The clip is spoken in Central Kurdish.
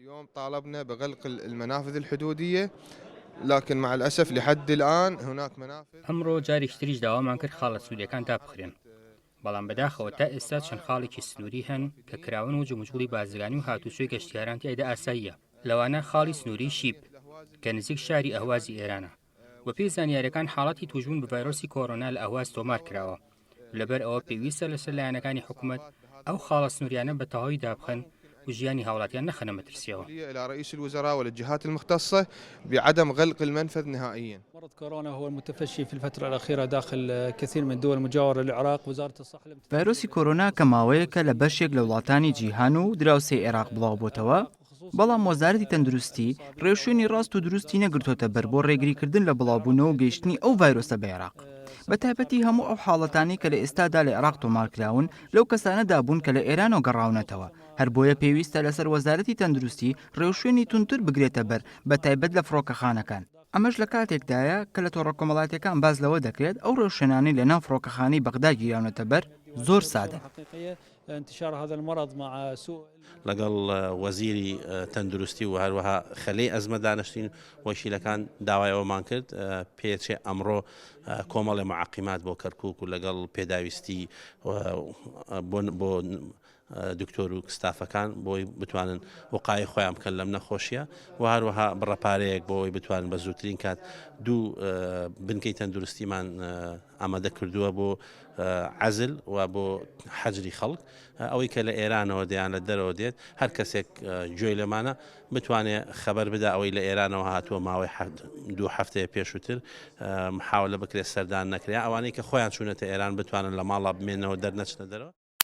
اليوم طالبنا بغلق المنافذ الحدودية، لكن مع الأسف لحد الآن هناك منافذ. ئەمڕۆ جارێکی تریش داوامان کرد خاڵە سنووریەکان دابخرێن، بەڵام بەداخەوە تا ئێستا چەند خاڵێکی سنووری هەن کە کراون و جموجوڵی بازرگانی و هاتوچۆی گەشتیاران تیایدا ئاساییە. لەوانە خاڵی سنووری شیب کە نزیک شاری ئەهوازی ئێرانە و پێی زانیاریەکان حاڵەتی توشبوون بە ڤایرۆسی کۆڕۆنا لە ئەهواز تۆمار کراوە. لەبەر ئەوە پێویستە لەسەر لایەنەکانی حکوومەت ئەو خاڵە سنووریانە بە تەواوی دابخەن و ژیانی هاوڵاتیان نەخەنە مەترسیەوە. إلى رئيس الوزراء والجهات المختصة بعدم غلق المنفذ نهائيا. مرض كورونا هو المتفشي في الفترة الأخيرة داخل كثير من الدول المجاورة للعراق. وزارة الصحة ڤایرۆسی کۆرۆنا کە ماوەیەکە لە بەشێک لە وڵاتانی جیهان و دراوسێ عێراق بڵاو بۆتەوە، بەڵام وەزارەتی تەندروستی ڕێوشوێنی ڕاست و دروستی نەگرتوتە بەر بۆ ڕێگریکردن لە بڵاوبوونەوە و گەیشتنی ئەو ڤایرۆسە بە عێراق. بە تایبەتی هەموو ئەو حاڵەتانی کە لە ئێستادا لە عێراق تۆمارکراون لەو کەسانەدا بوون کە لە ئێرانەوە گەڕاونەتەوە. هەر بۆیە پێویستە لەسەر وەزارەتی تەندروستی ڕێوشوێنی تونتر بگرێتە بەر بە تایبەت لە فڕۆکەخانەکان. ئەمەش لە کاتێکدایە کە لە تۆڕە کۆمەڵاتیەکان باز لەوە دەکرێت ئەو ڕێوشێنانەی لە ناو فڕۆکەخانەی بەغدا گیراونەتە بەر زۆر سادە. لەگەڵ وەزیری تەندروستی و هەروەها خەلەی ئەزمە دانیشتین وەکیلەکان داوای ئەومان کرد پێچێ ئەمڕۆ کۆمەڵی معاقیمات بۆ کەرکووک و لەگەڵ پێداویستی بۆ دکتۆر و ستافەکان بۆی بتوانن وقای خۆیان بکەن لەم نەخۆشیە و هەروەها بڕەپارەیەک بۆی بتوانن بە زووترین کات دوو بنکەی تەندروستیمان ئامادە کردووە بۆ عەزل و بۆ حەجری خەڵک ئەوەی کە لە ئێرانەوە دەیان لە دەرەوە دێت هەر کەسێک گوێی لەمانە بتوانێت خەبەر بدا ئەوەی لە ئێرانەوە هاتووە ماوەی 2 هەفتەیە پێشووتر محاولە بکرێت سەردان نەکرێت ئەوانەی کە خۆیان چوونەتە ئێران بتوانن لە ماڵا بمێنەوە دەرنەچنە دەرەوە.